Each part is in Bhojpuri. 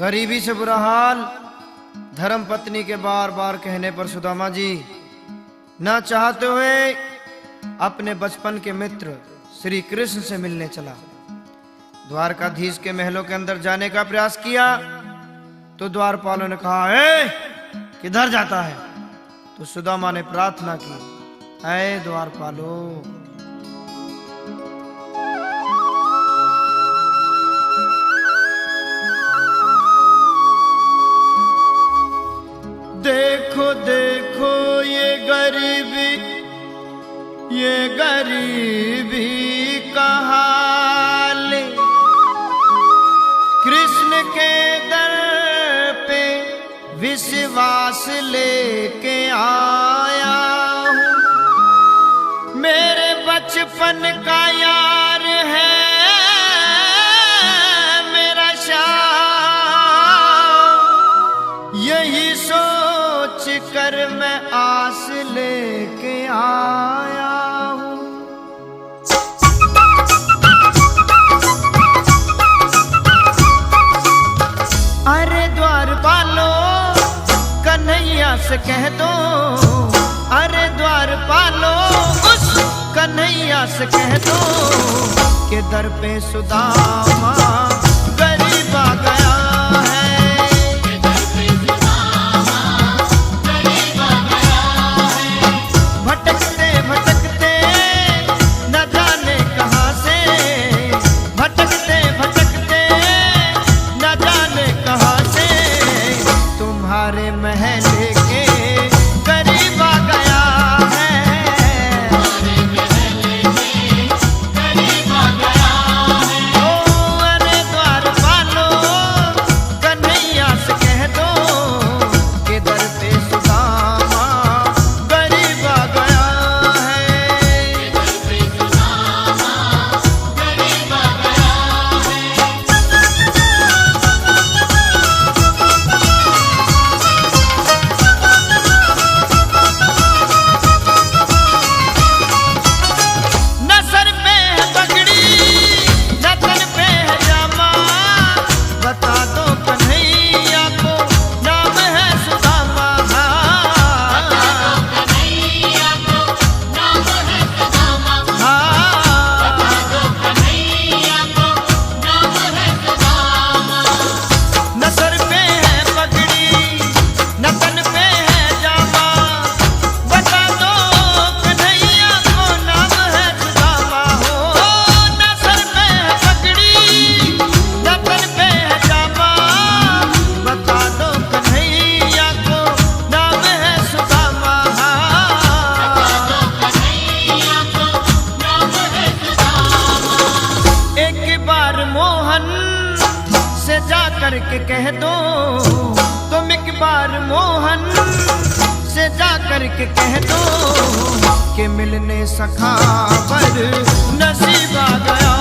गरीबी से बुरा हाल। धर्म पत्नी के बार बार कहने पर सुदामा जी ना चाहते हुए अपने बचपन के मित्र श्री कृष्ण से मिलने चला। द्वारकाधीश के महलों के अंदर जाने का प्रयास किया तो द्वारपालों ने कहा, किधर जाता है? तो सुदामा ने प्रार्थना की, ऐ द्वारपालो, देखो देखो ये गरीबी का हाल, कृष्ण के दर पे विश्वास लेके आया हूँ। मेरे बचपन का यार है मेरा श्याम, यही सोच कर मैं आस लेके आया हूँ। अरे द्वारपालो कन्हैया से कह दो, अरे द्वारपालो उस कन्हैया से कह दो कि दर पे सुदामा गरीब आ गया है। भटकते भटकते न जाने कहाँ से, भटकते भटकते न जाने कहाँ से तुम्हारे महल के करीब आ गया है। ओ अरे द्वारपालो कन्हैया से कह दो कि दर पे सुदामा गरीब आ गया है। न सर पे है पगड़ी न तन पे है जामा, बता दो कन्हैया को नाम है सुदामा। न सर पे है पगड़ी न तन पे है जामा, बता दो कन्हैया को नाम है सुदामा। हो न सर पे है पगड़ी न तन पे है जामा, बता दो कन्हैया को नाम है सुदामा। एक बार मोहन से जा करके कह दो, तुम एक बार मोहन से जा करके कह दो कि मिलने सखा पर नसीब आ गया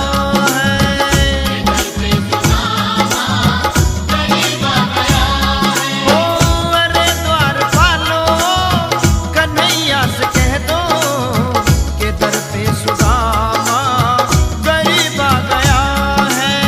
है। ओ अरे द्वारपालो कन्हैया से कह दो कि दर पे सुदामा गरीब आ गया है।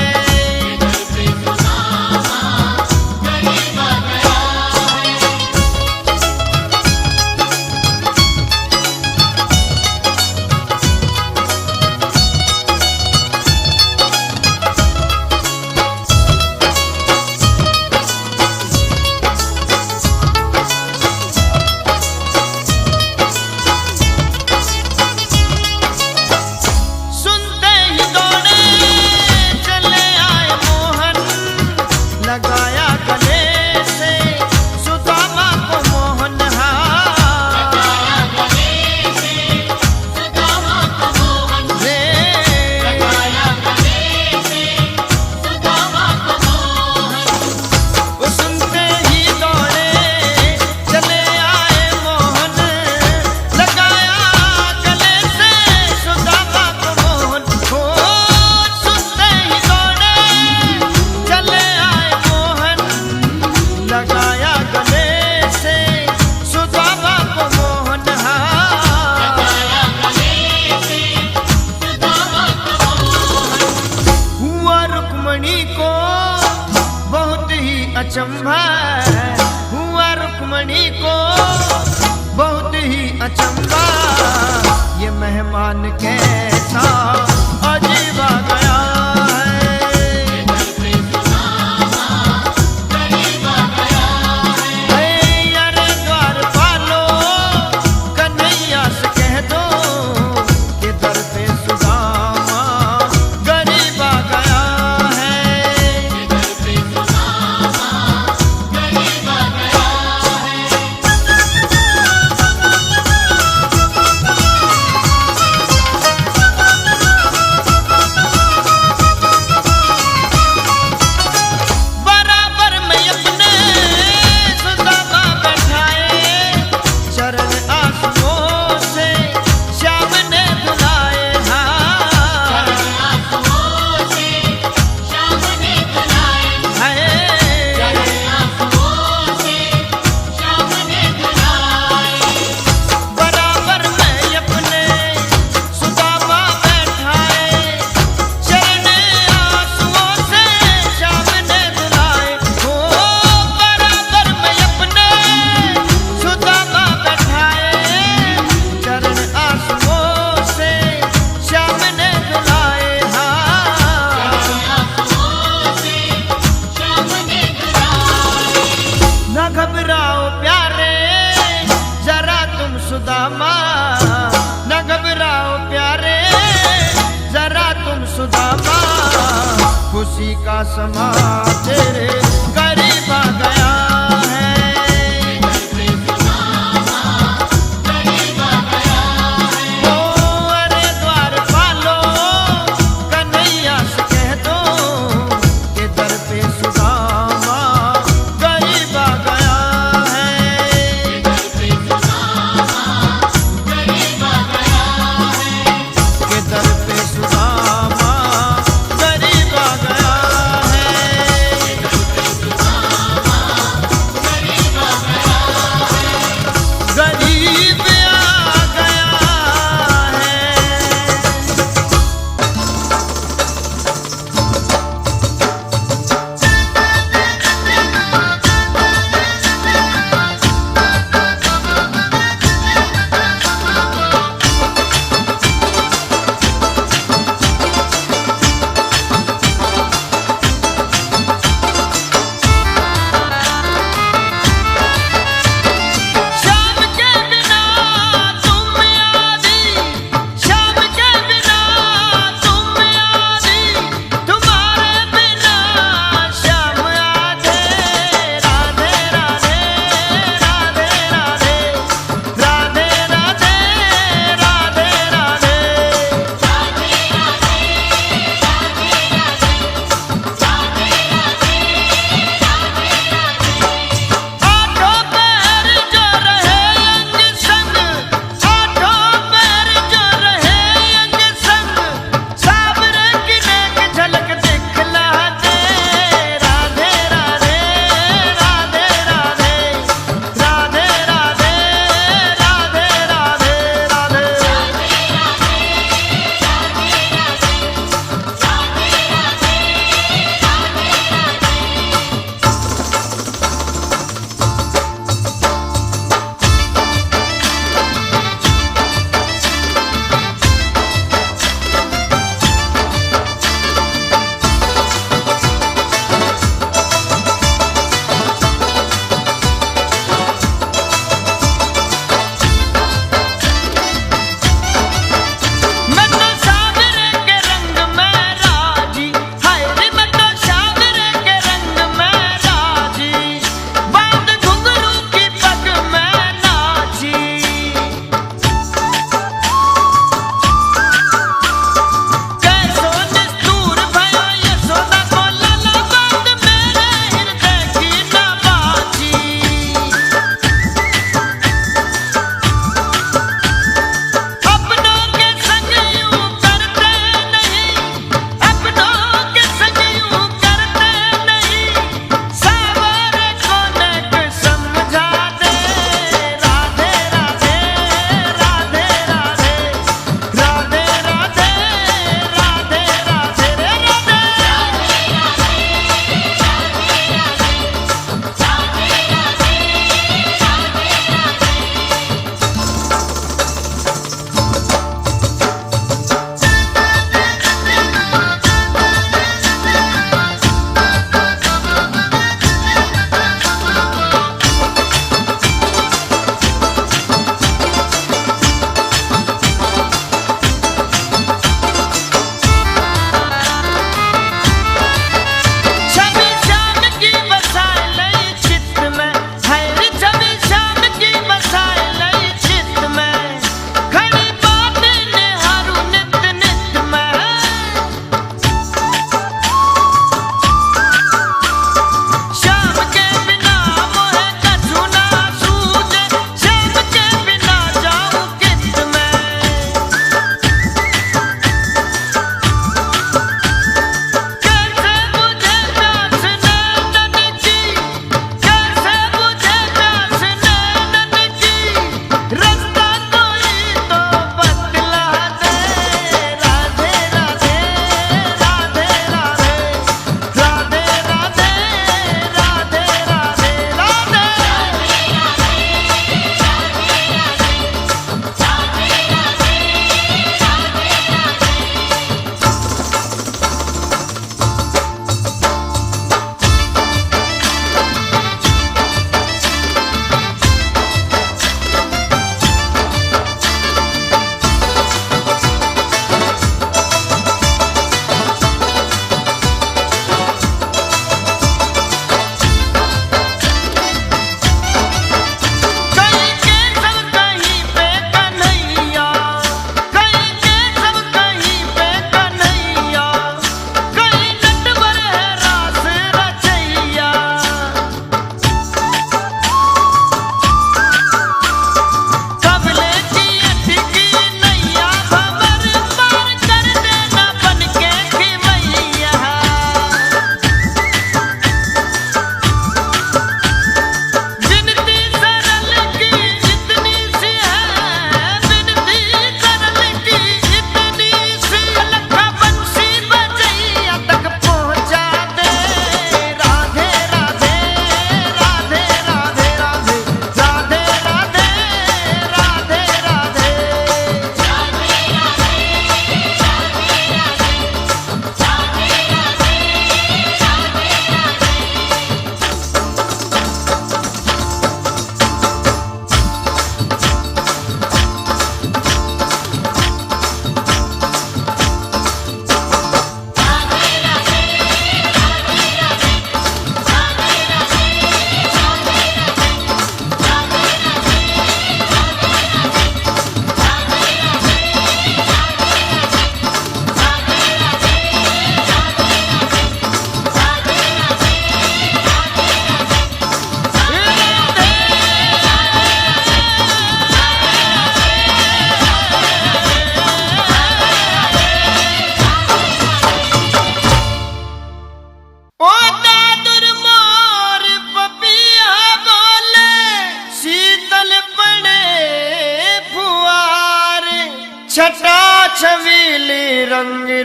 अचंभा हुआ रुक्मणी को, बहुत ही अचंभा ये मेहमान कैसा अजीब आ गया सुदामा, न घबराओ प्यारे जरा तुम सुदामा, खुशी का समा तेरे करीब आ गया है। ओ अरे द्वार पालो कन्हैया से कह दो कि दर पे सुदामा गरीब आ गया है। दर पे सुदामा गरीब आ गया है।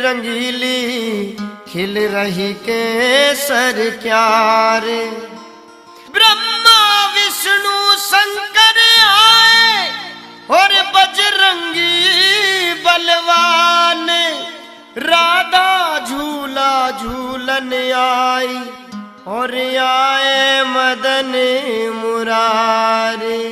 रंगीली खिल रही केसर क्यारे। ब्रह्मा विष्णु शंकर आए और बजरंगी बलवान, राधा झूला झूलन आई और आए मदन मुरारी।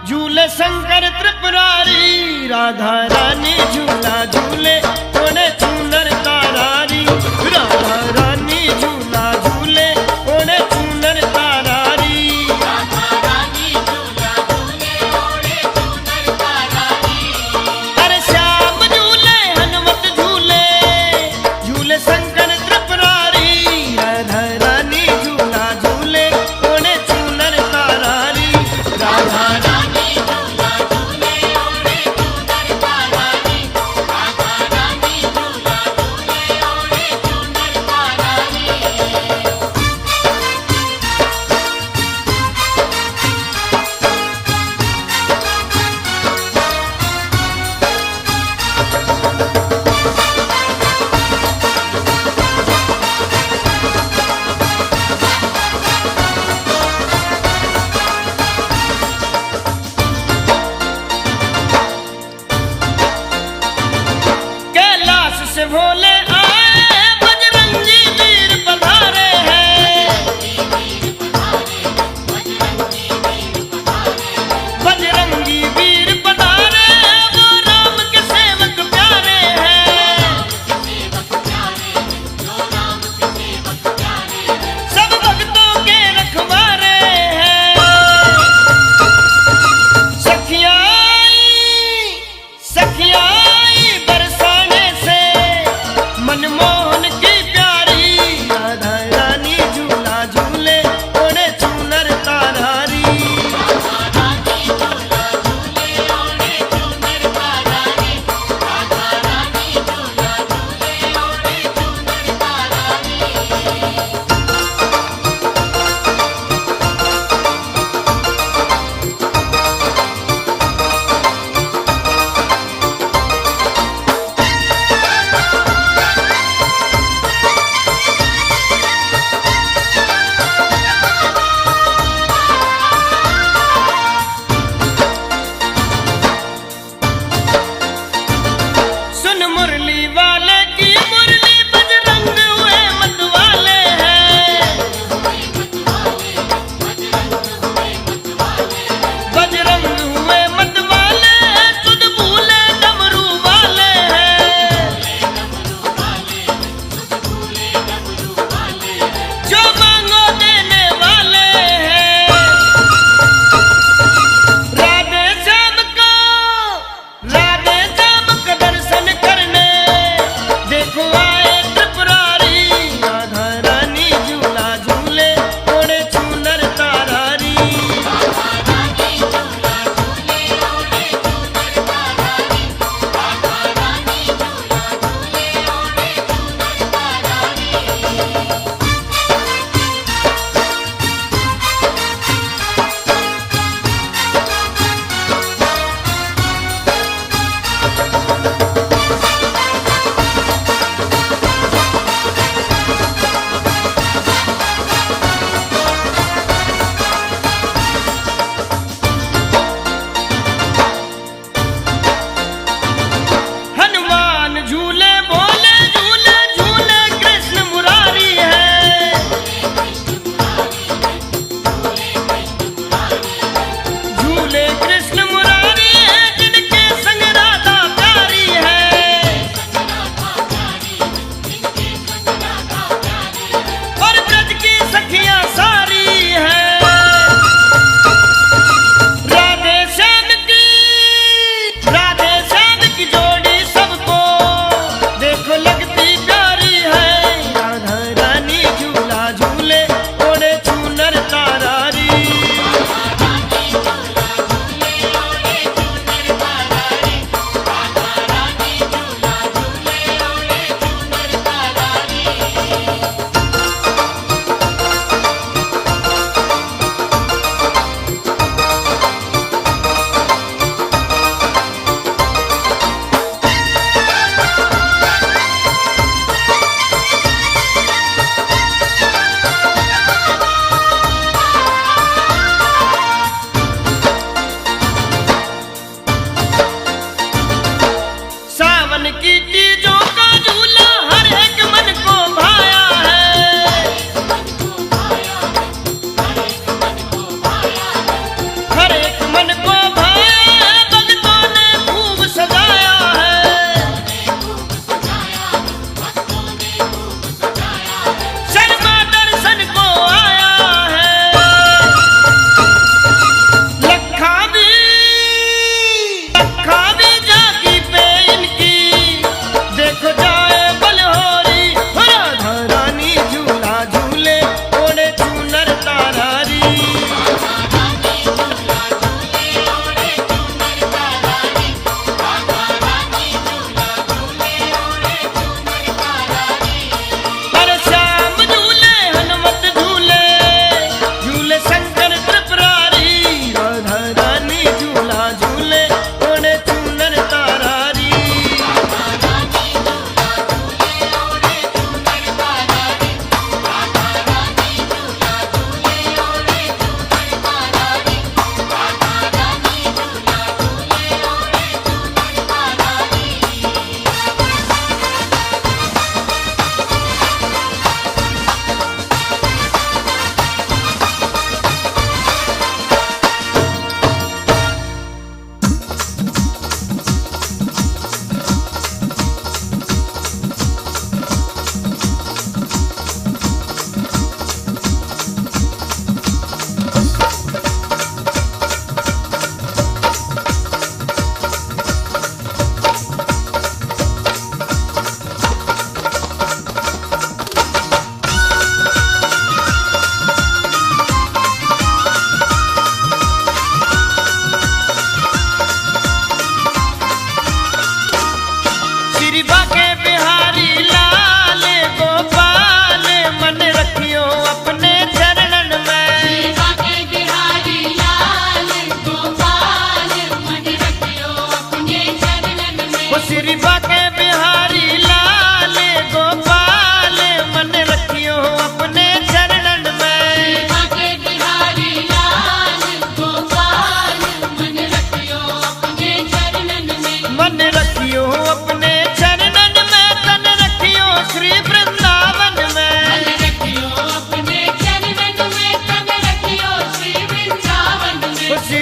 झूले शंकर त्रिपुरारी, राधा रानी झूला झूले ओने चूनर तारारी। राधा रानी झूला झूले ओने चूनर तारारी। राधा रानी झूला झूले ओने चूनर तारारी। अरे श्याम झूले हनुमत झूले, झूले शंकर त्रिपुरारी। राधा रानी झूला झूले ओने चूनर तारारी। राधा झूले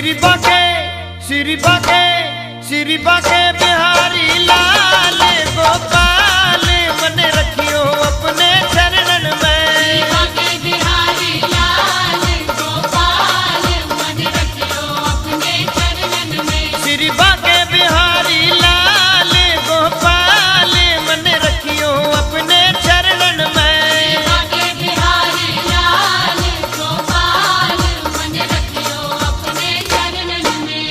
श्री बाके बिहारी लाल गोपाल मन रखियो अपने चरणन में। श्री बाके बिहारी लाल गोपाल मन रखियो अपने चरणन में। श्री बाके बिहारी लाल गोपाल मन रखियो अपने चरणन में। श्री बाके बिहारी लाल गोपाल मन रखियो अपने चरणन में।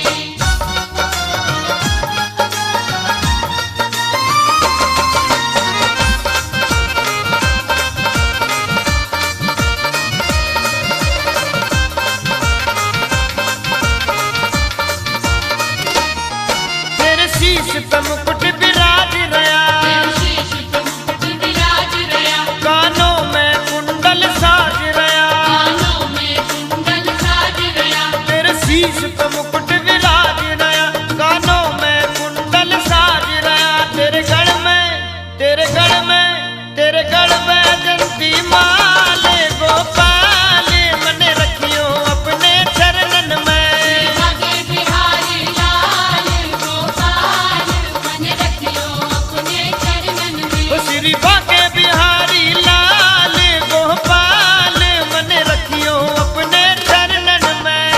तेरे शीश पे मुकुट विराज रया, शीश पे मुकुट विराज रया, कानों में कुंडल साज रया। कानों में कुंडल साज रया। तेरे शीश पे मुकुट विराज रया, कानों में कुंडल साज रया। तेरे गढ़ में जंती माल गोपाल मन रखियो अपने चरणन में। श्री बाके बिहारी लाल गोपाल मन रखियो अपने चरणन में। श्री बाके बिहारी लाल गोपाल मन रखियो अपने चरणन में।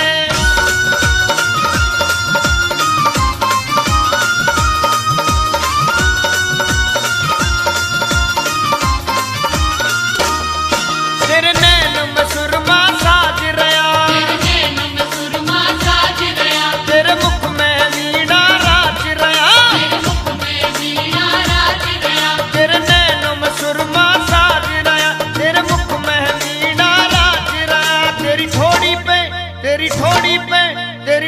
तेरे नैन में सुरमा साज रया, तेरे नैनों में सुरमा साज रया, तेरे मुख में वीणा राज रया। तेरे मुख में वीणा राज रया। तेरे नैनों में सुरमा साज रया, तेरे मुख में वीणा राज रया। तेरी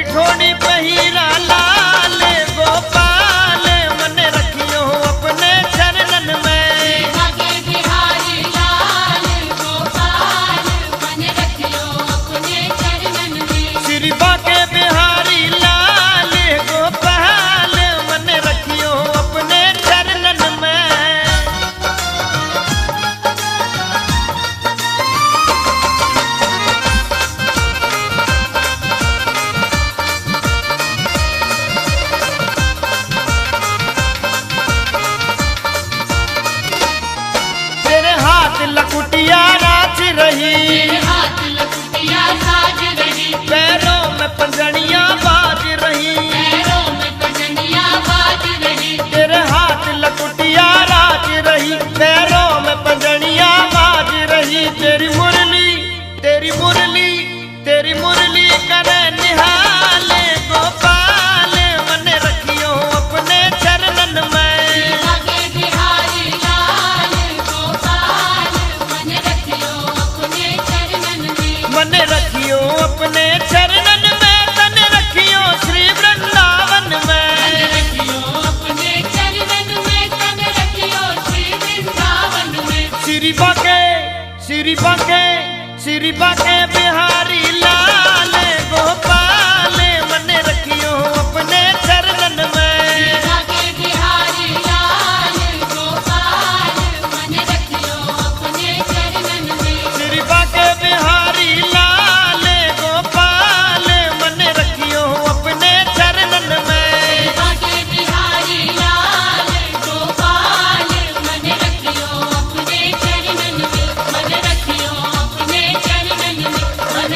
ठोड़ी पे हीरा लाल गोपाल मन रखियो अपने चरणन में। श्री बाके बिहारी लाल गोपाल मन रखियो अपने चरणन में। श्री बाके बिहारी लाल गोपाल मन रखियो अपने चरणन में। तेरे हाथ लकुटिया नाच रही, तेरे हाथ लकुटिया साज रही, पैरों में पंजनियां बाज रही। पैरों में पजनिया बाज रही। तेरे हाथ लकुटिया राज रही, पैरों में पंजनियां बाज रही। तेरी मुरली करे निहाल गोपाल मन रखियो अपने चरणन में। श्री बाके बिहारी लाल गोपाल मन रखियो अपने चरणन में। मन रखियो अपने चरणन में, तन रखियो श्री वृंदावन मन में। रखियो अपने चरणन में, तन रखियो श्री वृंदावन में। श्री बाके बिहारी लाल गोपाल मन रखियो अपने चरणन में। श्री बाके बिहारी लाल गोपाल मन रखियो अपने चरणन में। श्री बाके बिहारी लाल गोपाल मन रखियो अपने चरणन में। श्री बाके बिहारी लाल गोपाल मन रखियो अपने चरणन में। मन रखियो अपने चरणन में। मन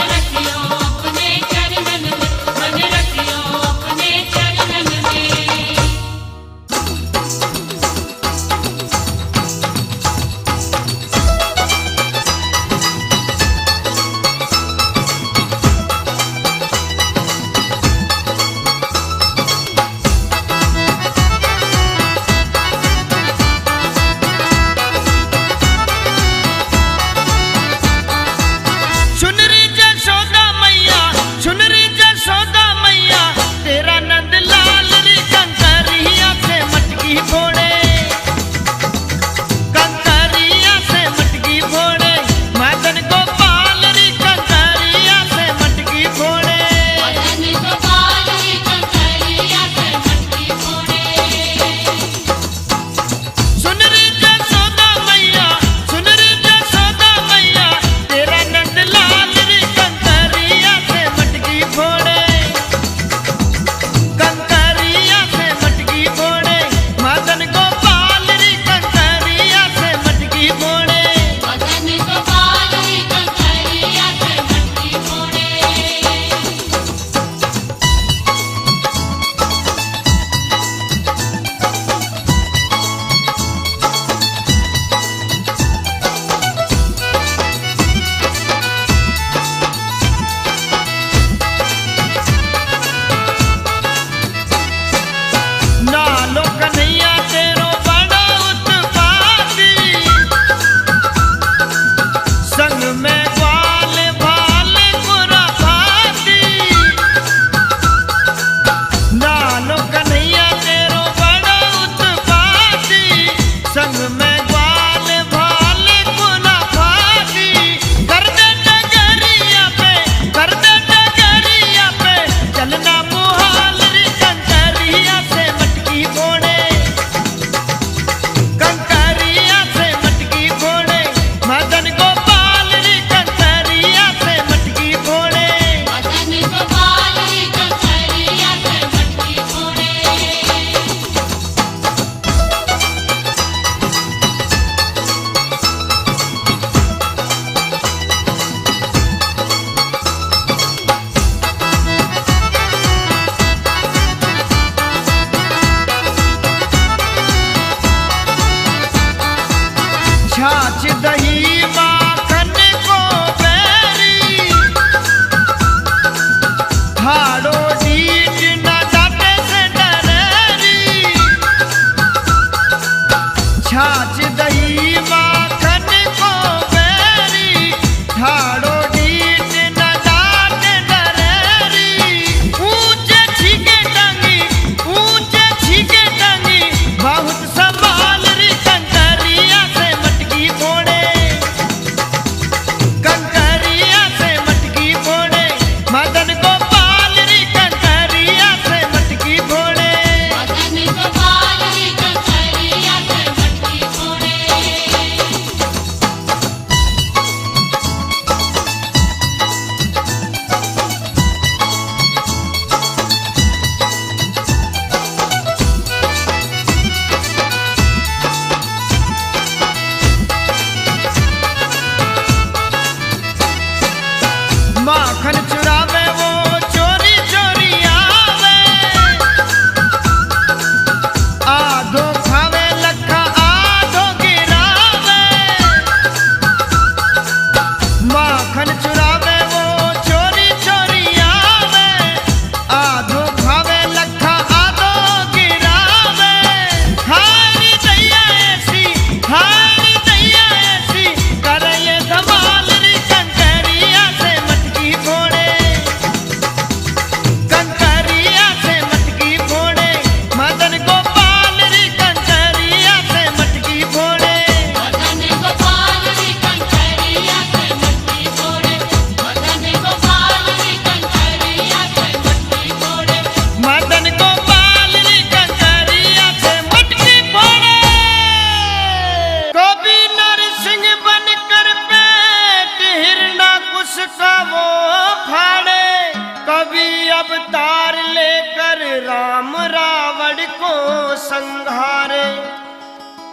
अवतार लेकर राम रावण को संहारे,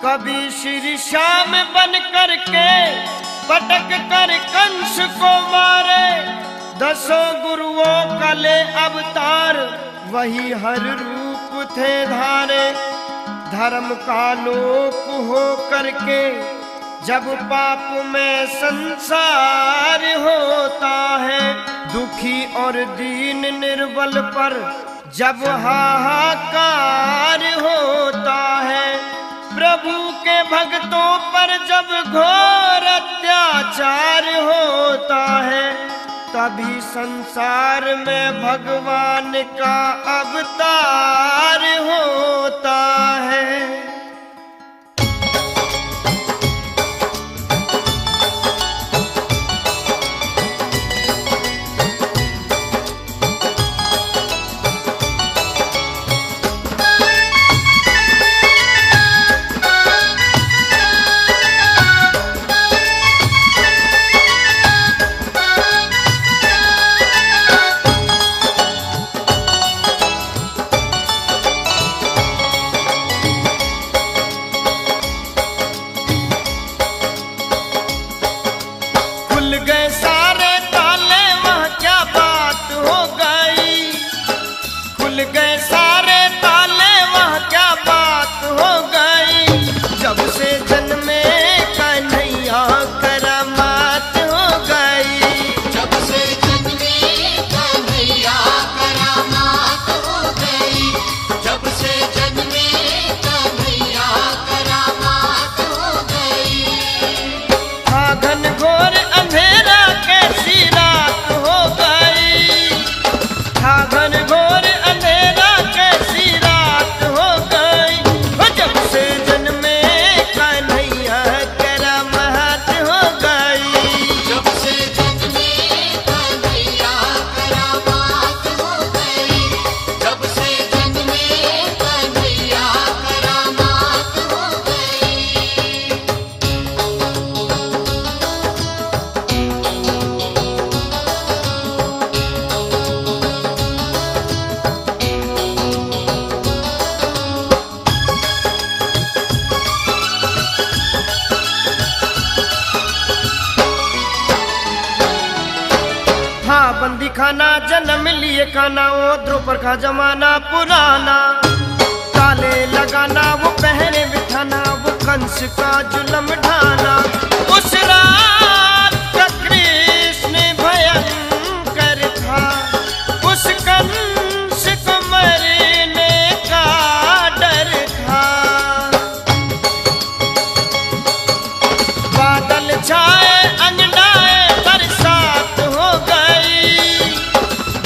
कभी श्री श्याम बन करके पटक कर कंस को मारे। 10 गुरुओं का ले अवतार वही हर रूप थे धारे। धर्म का लोप हो करके जब पाप में संसार होता है, दुखी और दीन निर्बल पर जब हाहाकार होता है, प्रभु के भक्तों पर जब घोर अत्याचार होता है, तभी संसार में भगवान का अवतार होता है। बंदी खाना जन्म लिए खाना, वो द्रुपर का जमाना पुराना। ताले लगाना वो पहरे बिठाना, वो कंस का जुल्म ढाना। उस रात का कृष्ण भयंकर था, उस कंस को मरने का डर था। बादल छाए अंगड़ाए बरसात हो गई,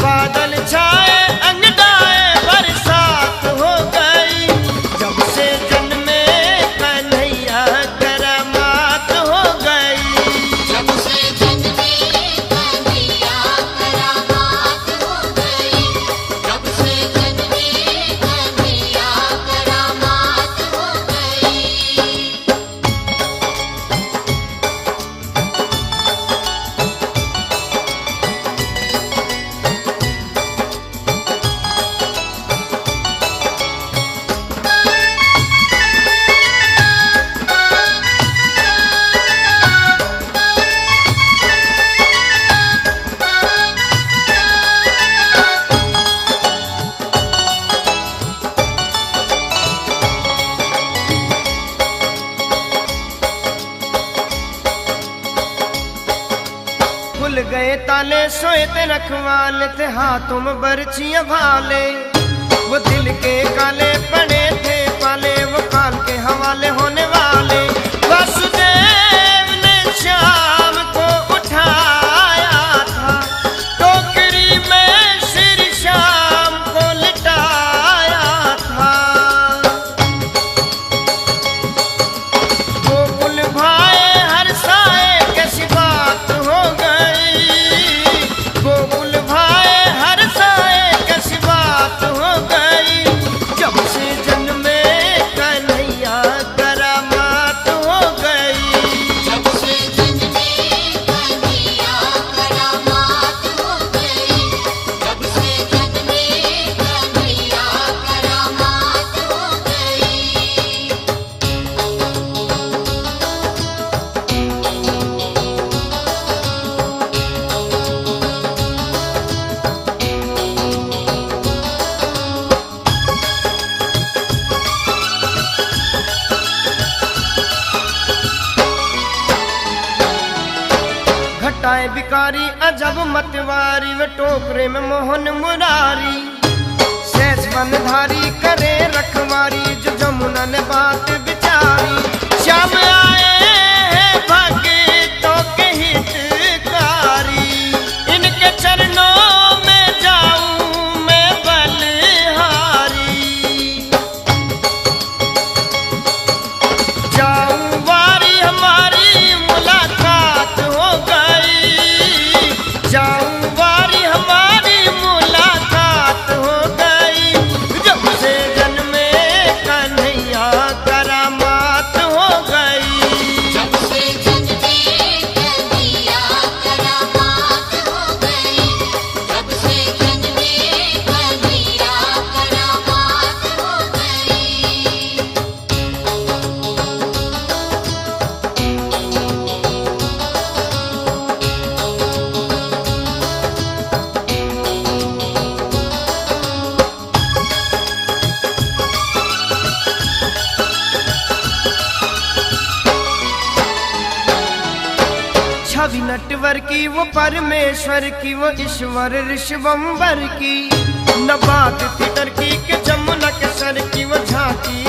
बादल छाए अंगड़ाए बरसात हो गई। जब से जन्मे कन्हैया करामात हो गई, जब से जन्मे कन्हैया करामात हो गई, जब से जन्मे कन्हैया करामात हो गई। खुल गए ताले सोए थे रखवाले थे, हाथों में बर्छियां भाले। वो दिल के काले पड़े थे पाले, वो काल के हवाले होने वाले। वासुदेव ने श्याम को उठाया था, टोकरी में श्री श्याम को लिटाया था। गोकुल भाए हर साए कैसी बात हो गई, गोकुल भाए हर साए कैसी बात हो गई। जब से जन्मे कन्हैया करामात प्यारी अजब मतवारी व टोकरे में मोहन मुरारी शेष बनधारी करे रखवारी जो जमुना ने बात बिचारी श्याम आए हैं भक्तों के हितकारी इनके चरणों में जाऊं मैं बलिहारी जाऊं वारी हमारी मुलाकात हो गई जाऊं वारी हमारी मुलाकात हो गई जब से जन्मे कन्हैया करामात हो गई जब से जन्मे कन्हैया करामात हो गई जब से जन्मे कन्हैया करामात हो गई छवि नटवर की वो परमेश्वर की वो ईश्वर ऋषवंबर की न बात थी डर की कि जमुना के सर की वो झांकी